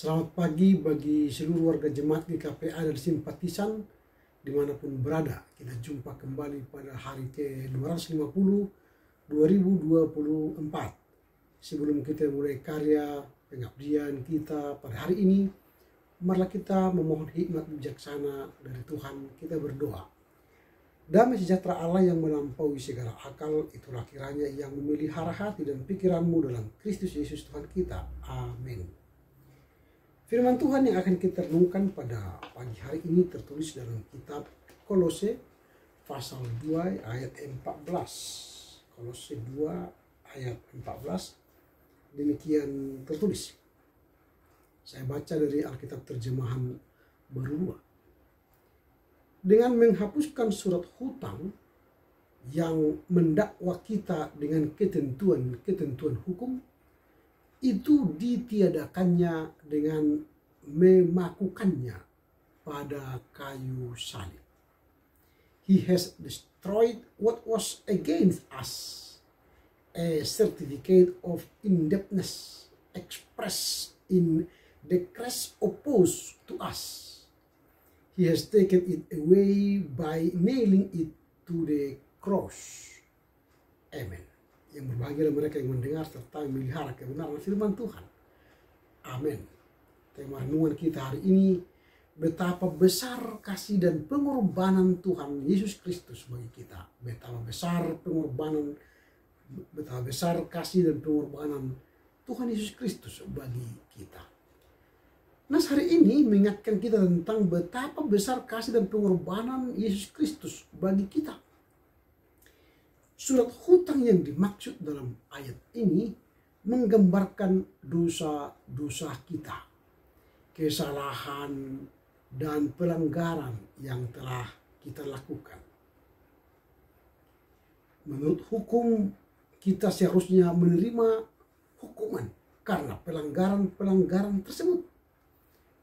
Selamat pagi bagi seluruh warga jemaat GKPA dan simpatisan dimanapun berada. Kita jumpa kembali pada hari ke-250 2024. Sebelum kita mulai karya pengabdian kita pada hari ini, marilah kita memohon hikmat bijaksana dari Tuhan. Kita berdoa. Damai sejahtera Allah yang melampaui segala akal, itulah kiranya yang memelihara hati dan pikiranmu dalam Kristus Yesus Tuhan kita. Amin. Firman Tuhan yang akan kita renungkan pada pagi hari ini tertulis dalam kitab Kolose pasal 2 ayat 14. Kolose 2 ayat 14 demikian tertulis. Saya baca dari Alkitab terjemahan baru 2. Dengan menghapuskan surat hutang yang mendakwa kita dengan ketentuan-ketentuan hukum, itu ditiadakannya dengan memakukannya pada kayu salib. He has destroyed what was against us, a certificate of indebtedness expressed in the decrees opposed to us. He has taken it away by nailing it to the cross. Amen. Yang berbahagia mereka yang mendengar serta memelihara kebenaran firman Tuhan. Amin. Tema renungan kita hari ini, betapa besar kasih dan pengorbanan Tuhan Yesus Kristus bagi kita. Betapa besar kasih dan pengorbanan Tuhan Yesus Kristus bagi kita. Nas hari ini mengingatkan kita tentang betapa besar kasih dan pengorbanan Yesus Kristus bagi kita. Surat hutang yang dimaksud dalam ayat ini menggambarkan dosa-dosa kita, kesalahan dan pelanggaran yang telah kita lakukan. Menurut hukum, kita seharusnya menerima hukuman karena pelanggaran-pelanggaran tersebut.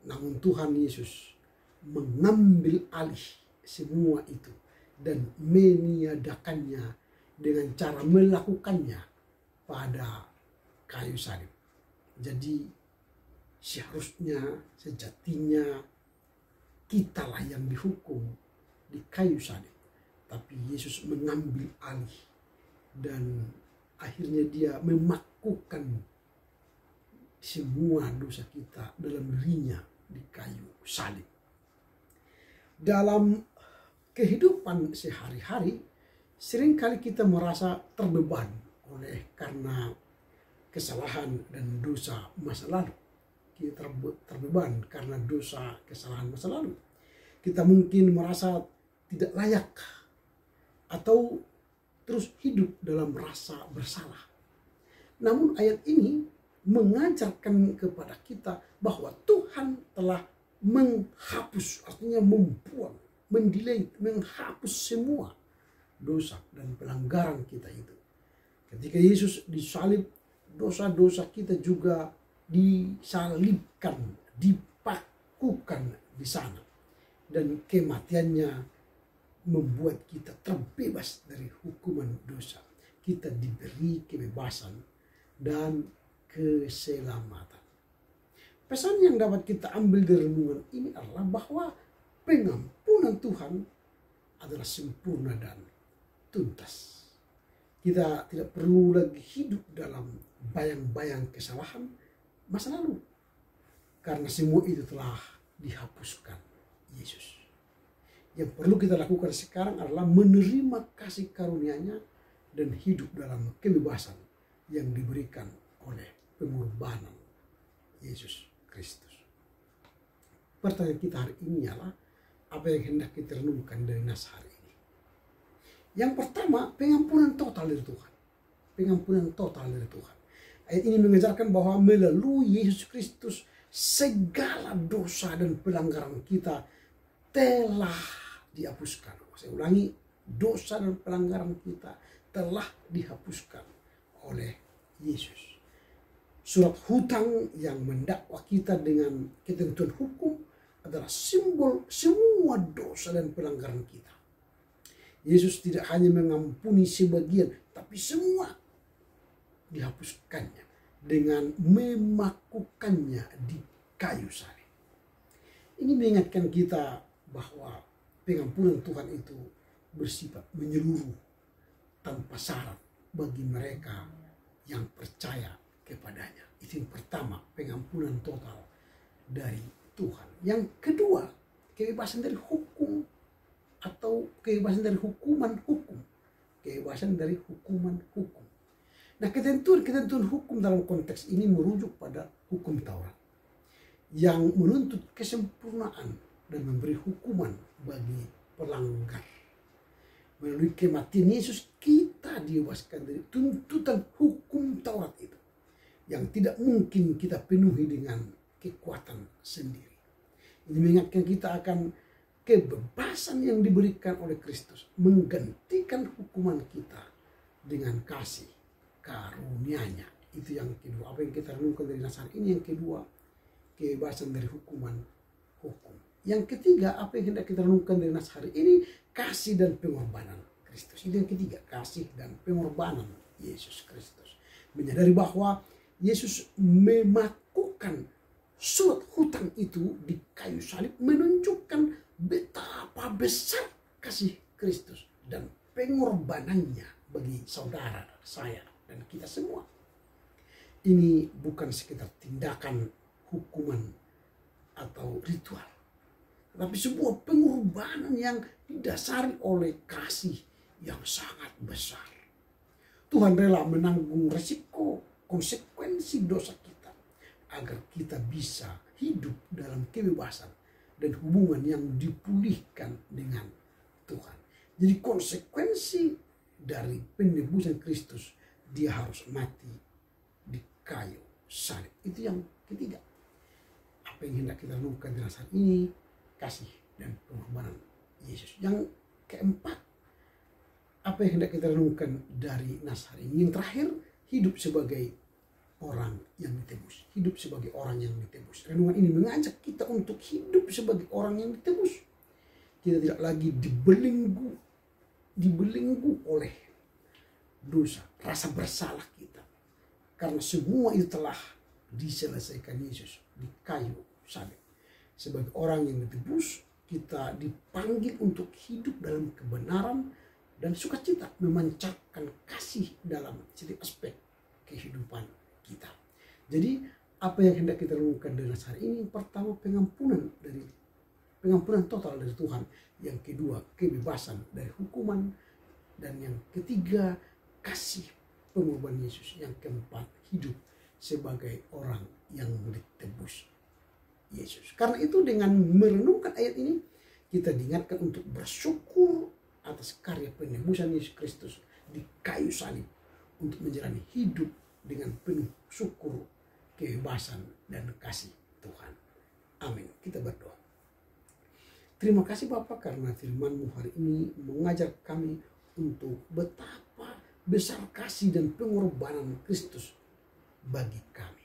Namun Tuhan Yesus mengambil alih semua itu dan meniadakannya dengan cara melakukannya pada kayu salib. Jadi sejatinya kitalah yang dihukum di kayu salib. Tapi Yesus mengambil alih dan akhirnya dia memakukan semua dosa kita dalam dirinya di kayu salib. Dalam kehidupan sehari-hari, seringkali kita merasa terbeban karena kesalahan dan dosa masa lalu. Kita terbeban karena dosa kesalahan masa lalu. Kita mungkin merasa tidak layak atau terus hidup dalam rasa bersalah. Namun ayat ini mengajarkan kepada kita bahwa Tuhan telah menghapus, artinya membuang, menghapus semua dosa dan pelanggaran kita itu. Ketika Yesus disalib, dosa-dosa kita juga disalibkan, dipakukan di sana. Dan kematiannya membuat kita terbebas dari hukuman dosa. Kita diberi kebebasan dan keselamatan. Pesan yang dapat kita ambil dari renungan ini adalah bahwa pengampunan Tuhan adalah sempurna dan tuntas. Kita tidak perlu lagi hidup dalam bayang-bayang kesalahan masa lalu, karena semua itu telah dihapuskan Yesus. Yang perlu kita lakukan sekarang adalah menerima kasih karunia-Nya dan hidup dalam kebebasan yang diberikan oleh pengorbanan Yesus Kristus. Pertanyaan kita hari ini adalah, apa yang hendak kita renungkan dari nas hari ini? Yang pertama, pengampunan total dari Tuhan. Pengampunan total dari Tuhan. Ayat ini mengajarkan bahwa melalui Yesus Kristus segala dosa dan pelanggaran kita telah dihapuskan. Saya ulangi, dosa dan pelanggaran kita telah dihapuskan oleh Yesus. Surat hutang yang mendakwa kita dengan ketentuan hukum adalah simbol semua dosa dan pelanggaran kita. Yesus tidak hanya mengampuni sebagian, tapi semua dihapuskannya dengan memakukannya di kayu salib. Ini mengingatkan kita bahwa pengampunan Tuhan itu bersifat menyeluruh tanpa syarat bagi mereka yang percaya kepadanya. Itu yang pertama, pengampunan total dari Tuhan. Yang kedua, kebebasan dari hukum atau kebebasan dari hukuman hukum. Kebebasan dari hukuman hukum. Nah, ketentuan hukum dalam konteks ini merujuk pada hukum Taurat yang menuntut kesempurnaan dan memberi hukuman bagi pelanggar. Melalui kematian Yesus kita dibebaskan dari tuntutan hukum Taurat itu yang tidak mungkin kita penuhi dengan kekuatan sendiri. Ini mengingatkan kita akan kebebasan yang diberikan oleh Kristus menggantikan hukuman kita dengan kasih karunia-Nya. Itu yang kedua, apa yang kita renungkan dari Nasar ini. Yang kedua, kebebasan dari hukuman hukum. Yang ketiga, apa yang hendak kita renungkan dari Nas hari ini, kasih dan pengorbanan Kristus. Itu yang ketiga, kasih dan pengorbanan Yesus Kristus. Menyadari bahwa Yesus memakukan surat hutang itu di kayu salib, menunjukkan betapa besar kasih Kristus dan pengorbanannya bagi saudara, saya, dan kita semua. Ini bukan sekedar tindakan hukuman atau ritual, tapi sebuah pengorbanan yang didasari oleh kasih yang sangat besar. Tuhan rela menanggung resiko konsekuensi dosa kita agar kita bisa hidup dalam kebebasan dan hubungan yang dipulihkan dengan Tuhan. Jadi konsekuensi dari penebusan Kristus, dia harus mati di kayu salib. Itu yang ketiga. Apa yang hendak kita lakukan di saat ini, kasih dan pengorbanan Yesus. Yang keempat, apa yang hendak kita renungkan dari Nas hari ini. Yang terakhir, hidup sebagai orang yang ditebus. Hidup sebagai orang yang ditebus. Renungan ini mengajak kita untuk hidup sebagai orang yang ditebus. Kita tidak lagi dibelenggu oleh dosa, rasa bersalah kita. Karena semua itu telah diselesaikan Yesus di kayu salib. Sebagai orang yang ditebus, kita dipanggil untuk hidup dalam kebenaran dan sukacita, memancarkan kasih dalam setiap aspek kehidupan kita. Jadi apa yang hendak kita lakukan dengan hari ini? Pertama, pengampunan total dari Tuhan. Yang kedua, kebebasan dari hukuman. Dan yang ketiga, kasih pengorbanan Yesus. Yang keempat, hidup sebagai orang yang ditebus Yesus. Karena itu dengan merenungkan ayat ini, kita diingatkan untuk bersyukur atas karya penebusan Yesus Kristus di kayu salib, untuk menjalani hidup dengan penuh syukur, kebebasan, dan kasih Tuhan. Amin. Kita berdoa. Terima kasih Bapa, karena firman-Mu hari ini mengajar kami untuk betapa besar kasih dan pengorbanan Kristus bagi kami.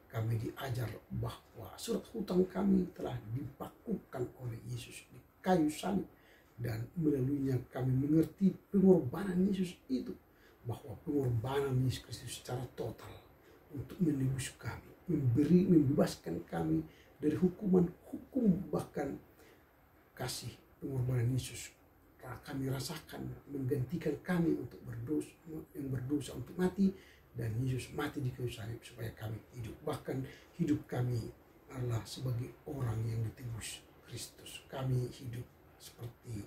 Kami diajar bahwa surat hutang kami telah dipakukan oleh Yesus di kayu salib, dan melaluinya kami mengerti pengorbanan Yesus itu, bahwa pengorbanan Yesus Kristus secara total untuk menebus kami, membebaskan kami dari hukum, bahkan kasih pengorbanan Yesus kami rasakan menggantikan kami untuk berdosa untuk mati, dan Yesus mati di kayu salib supaya kami hidup. Bahkan hidup kami adalah sebagai orang yang ditebus Kristus. Kami hidup seperti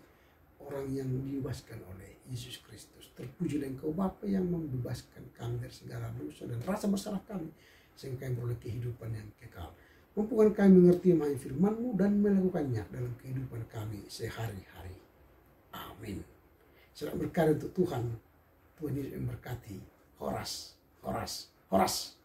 orang yang dibebaskan oleh Yesus Kristus. Terpujilah Engkau Bapa yang membebaskan kami dari segala dosa dan rasa bersalah kami, sehingga kami beroleh kehidupan yang kekal. Mampukan kami mengerti firman-Mu dan melakukannya dalam kehidupan kami sehari-hari. Amin. Selamat berkarya untuk Tuhan. Tuhan Yesus memberkati. Horas, horas, horas.